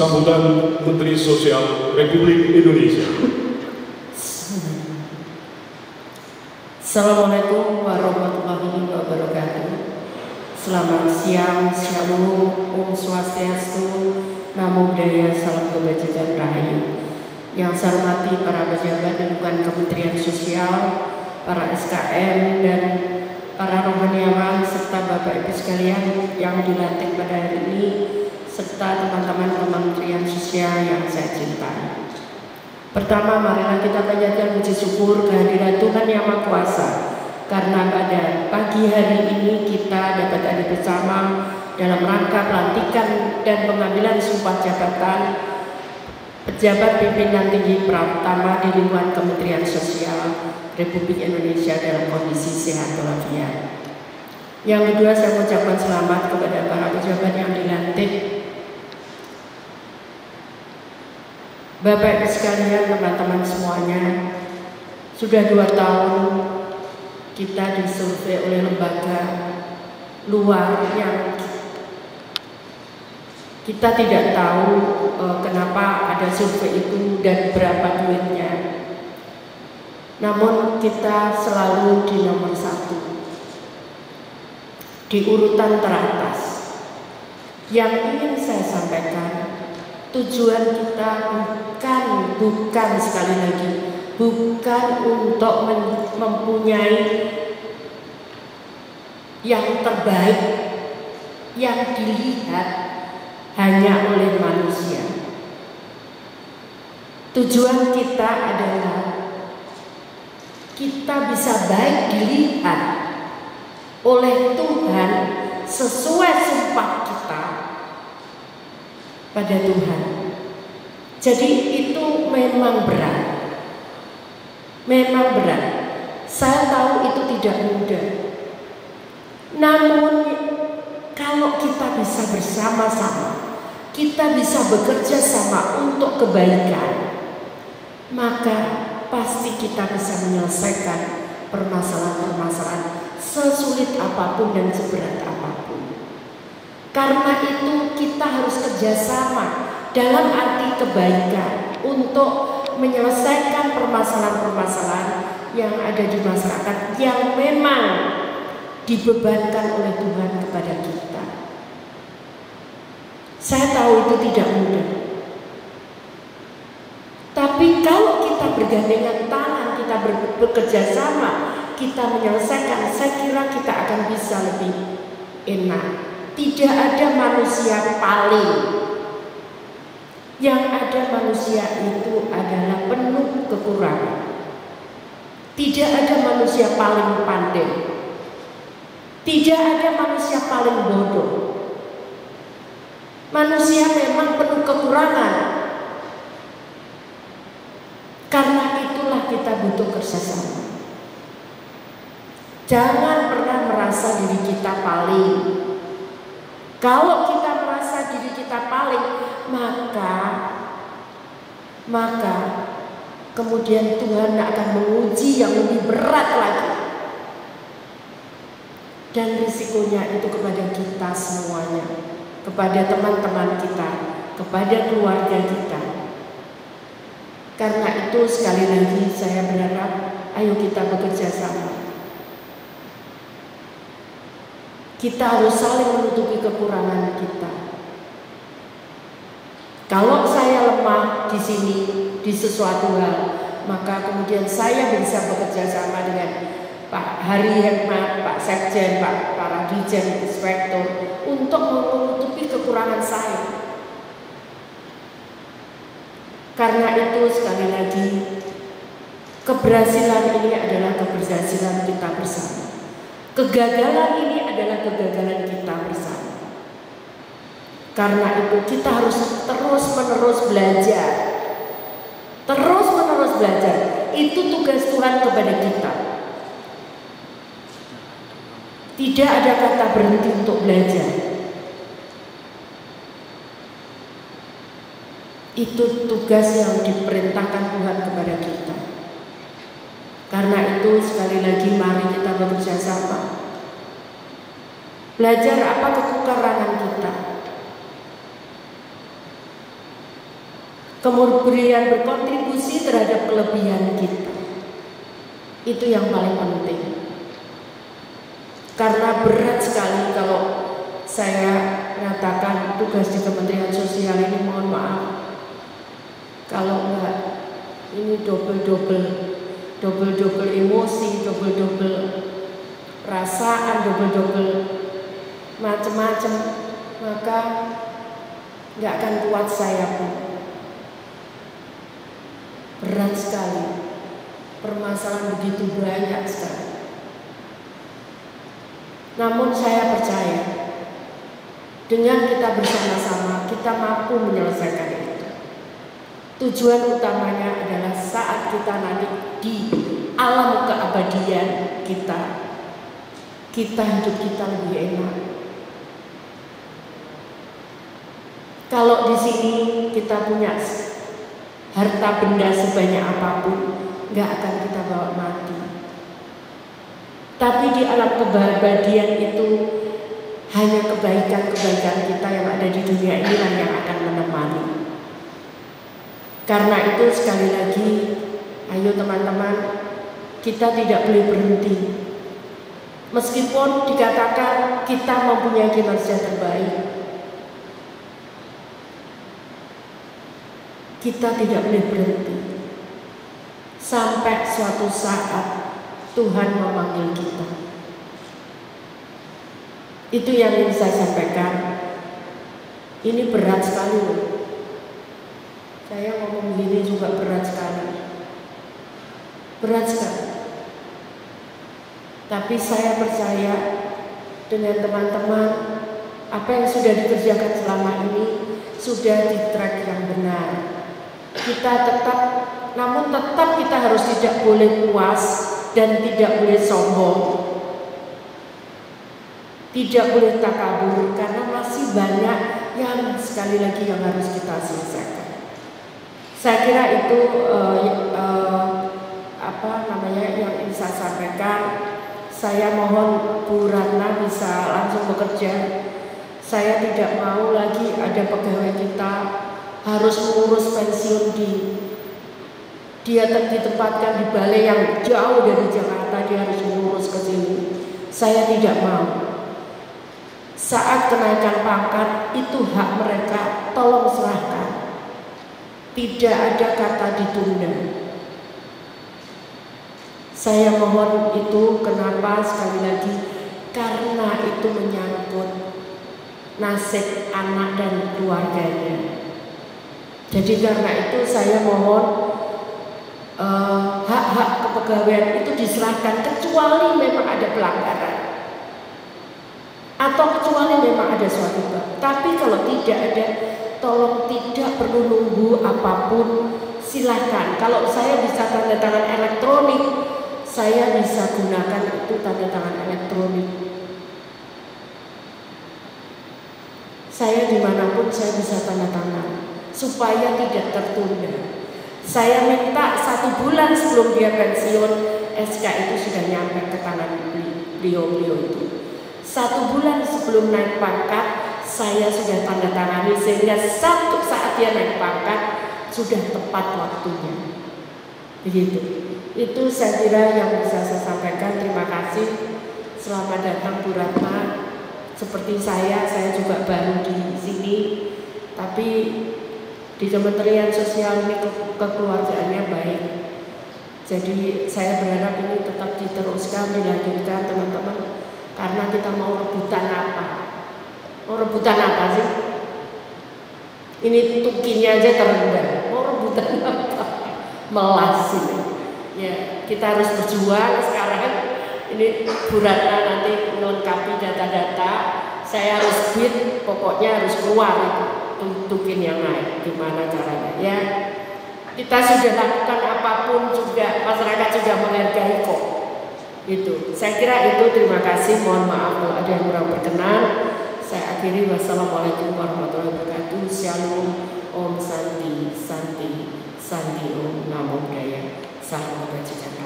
Sambutan Menteri Sosial Republik Indonesia. Assalamualaikum warahmatullahi wabarakatuh. Selamat siang, shalom, om swastiastu, namo buddhaya, salam kebajikan rahayu. Yang saya hormati para pejabat lingkungan Kementerian Sosial, para SKM dan para rohaniawan serta Bapak Ibu sekalian yang dilantik pada hari ini, serta teman-teman Kementerian Sosial yang saya cintai. Pertama, marilah kita panjatkan puji syukur kehadiran Tuhan Yang Maha Kuasa, karena pada pagi hari ini kita dapat ada bersama dalam rangka pelantikan dan pengambilan sumpah jabatan pejabat pimpinan tinggi pertama di lingkungan Kementerian Sosial Republik Indonesia dalam kondisi sehat walafiat. Yang kedua, saya mengucapkan selamat kepada para pejabat yang dilantik. Bapak Ibu sekalian, teman-teman semuanya, sudah 2 tahun kita disurvei oleh lembaga luar yang kita tidak tahu kenapa ada survei itu dan berapa duitnya. Namun kita selalu di nomor 1, di urutan teratas. Yang ingin saya sampaikan, tujuan kita bukan sekali lagi, bukan untuk mempunyai yang terbaik yang dilihat hanya oleh manusia. Tujuan kita adalah kita bisa baik dilihat oleh Tuhan sesuai sumpah kita pada Tuhan. Jadi itu memang berat. Memang berat. Saya tahu itu tidak mudah. Namun kalau kita bisa bersama-sama, kita bisa bekerja sama untuk kebaikan, maka pasti kita bisa menyelesaikan permasalahan-permasalahan sesulit apapun dan seberat apapun. Karena itu kita harus kerjasama dalam arti kebaikan untuk menyelesaikan permasalahan-permasalahan yang ada di masyarakat yang memang dibebankan oleh Tuhan kepada kita. Saya tahu itu tidak mudah. Tapi kalau kita bergandengan tangan, kita bekerja sama, kita menyelesaikan, saya kira kita akan bisa lebih enak. Tidak ada manusia paling. Yang ada manusia itu adalah penuh kekurangan. Tidak ada manusia paling pandai. Tidak ada manusia paling bodoh. Manusia memang penuh kekurangan. Karena itulah kita butuh kerjasama. Jangan pernah merasa diri kita paling. Kalau kita merasa diri kita paling, maka kemudian Tuhan akan menguji yang lebih berat lagi. Dan risikonya itu kepada kita semuanya, kepada teman-teman kita, kepada keluarga kita. Karena itu sekali lagi saya berharap, ayo kita bekerja sama. Kita harus saling menutupi kekurangan kita. Kalau saya lemah di sini, di sesuatu hal, maka kemudian saya bisa bekerja sama dengan Pak Hari Hikmat, Pak Sekjen, para Dirjen, Inspektur untuk menutupi kekurangan saya. Karena itu sekali lagi, keberhasilan ini adalah keberhasilan kita bersama. Kegagalan ini adalah kegagalan kita bersama. Karena itu kita harus terus-menerus belajar. Terus-menerus belajar. Itu tugas Tuhan kepada kita. Tidak ada kata berhenti untuk belajar. Itu tugas yang diperintahkan Tuhan kepada kita. Karena itu sekali lagi mari kita bekerja sama. Belajar apa kekurangan kita. kemudian berkontribusi terhadap kelebihan kita. Itu yang paling penting. Karena berat sekali kalau saya nyatakan tugas di Kementerian Sosial ini, mohon maaf. Kalau enggak, ini double-double emosi, double-double perasaan, double-double macam-macam, maka nggak akan kuat saya pun. Berat sekali, permasalahan begitu banyak sekali. Namun saya percaya dengan kita bersama-sama kita mampu menyelesaikan itu. Tujuan utamanya adalah saat kita nanti di alam keabadian kita hidup kita lebih enak. Kalau di sini kita punya harta benda sebanyak apapun, nggak akan kita bawa mati. Tapi di alam keabadian itu hanya kebaikan-kebaikan kita yang ada di dunia ini yang akan menemani. Karena itu sekali lagi, ayo teman-teman, kita tidak boleh berhenti. Meskipun dikatakan kita mempunyai kinerja terbaik, kita tidak boleh berhenti sampai suatu saat Tuhan memanggil kita. Itu yang ingin saya sampaikan. Ini berat sekali loh. Saya ngomong gini juga berat sekali. Berat sekali. Tapi saya percaya dengan teman-teman, apa yang sudah dikerjakan selama ini sudah di track yang benar. Kita tetap, namun tetap kita harus tidak boleh puas dan tidak boleh sombong, tidak boleh takabur, karena masih banyak yang sekali lagi yang harus kita selesaikan. Saya kira itu yang ingin saya sampaikan. Saya mohon Bu Ratna bisa langsung bekerja. Saya tidak mau lagi ada pegawai kita harus mengurus pensiun dia ditempatkan di balai yang jauh dari Jakarta, dia harus mengurus ke sini. Saya tidak mau. Saat kenaikan pangkat itu hak mereka, tolong serahkan. Tidak ada kata ditunda. Saya mohon itu, kenapa? Sekali lagi, karena itu menyangkut nasib anak dan keluarganya. Jadi karena itu saya mohon hak-hak kepegawaian itu diserahkan, kecuali memang ada pelanggaran atau kecuali memang ada suatu bab. Tapi kalau tidak ada, tolong tidak perlu nunggu apapun, silakan. Kalau saya bisa tanda tangan elektronik, saya bisa gunakan itu tanda tangan elektronik. Saya dimanapun saya bisa tanda tangan supaya tidak tertunda. Saya minta 1 bulan sebelum dia pensiun, SK itu sudah nyampe ke tangan beliau itu. 1 bulan sebelum naik pangkat, saya sudah tanda tangani, sehingga satu saat dia naik pangkat sudah tepat waktunya. Begitu. Itu saya kira yang bisa saya sampaikan. Terima kasih. Selamat datang Bu Ratna. Seperti saya juga baru di sini, tapi di Kementerian Sosial ini kekeluargaannya baik. Jadi saya berharap ini tetap diteruskan, dilanjutkan teman-teman. Karena kita mau rebutan apa? Mau rebutan apa sih? Ini tukinya aja terendah. Mau rebutan apa? Melas ini. Ya, kita harus berjuang sekarang. Ini Bu Ratna nanti melengkapi data-data. Saya harus bid, pokoknya harus keluar itu. Tukin yang naik, gimana caranya ya. Kita sudah lakukan apapun juga, masyarakat sudah menghargai kok. Itu, saya kira itu. Terima kasih, mohon maaf kalau ada yang kurang berkenan. Saya akhiri, wassalamualaikum warahmatullahi wabarakatuh. Shalom, Om Santi, Santi, Santi Om, Namo Buddhaya, Salam Kebajikan.